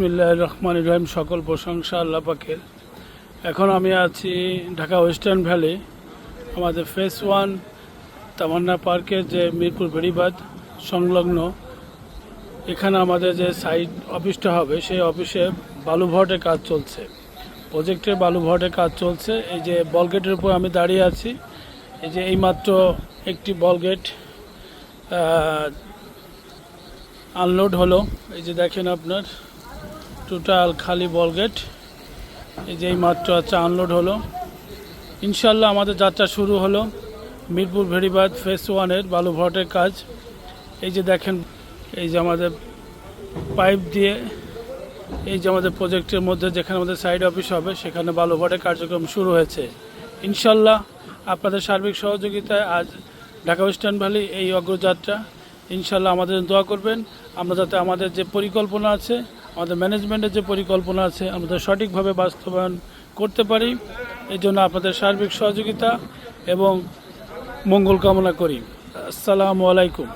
বিসমিল্লাহির রহমানির রহিম। সকল প্রশংসা আল্লাহ পাকের। এখন আমি আছি ঢাকা ওয়েস্টার্ন ভ্যালি, আমাদের ফেস 1 তামান্না পার্কের যে মিরপুর বেড়িবাঁধ সংলগ্ন। এখানে আমাদের যে সাইট অফিসটা হবে, সেই অফিসে বালু ভরাটের কাজ চলছে, প্রজেক্টের বালু ভরাটের কাজ চলছে। এই যে বলগেটের উপর আমি দাঁড়িয়ে আছি, এই যে এইমাত্র একটি বলগেট আনলোড হলো। এই যে দেখেন আপনার টোটাল খালি বলগেট, এই যে এইমাত্র আনলোড হলো। ইনশাল্লাহ আমাদের যাত্রা শুরু হলো মিরপুর বেড়িবাঁধ ফেস 1-এর বালু ভরাটের কাজ। এই যে দেখেন, এই যে আমাদের পাইপ দিয়ে, এই যে আমাদের প্রজেক্টের মধ্যে যেখানে আমাদের সাইড অফিস হবে, সেখানে বালু ভরাটের কার্যক্রম শুরু হয়েছে। ইনশাল্লাহ আপনাদের সার্বিক সহযোগিতায় আজ ঢাকা ওয়েস্টার্ন ভ্যালি এই অগ্রযাত্রা। ইনশাল্লাহ আমাদের দোয়া করবেন, আমরা যাতে আমাদের যে পরিকল্পনা আছে, আমাদের ম্যানেজমেন্টের যে পরিকল্পনা আছে, আমাদের সঠিকভাবে বাস্তবায়ন করতে পারি। এই জন্য আপনাদের সার্বিক সহযোগিতা এবং মঙ্গল কামনা করি। আসসালামু আলাইকুম।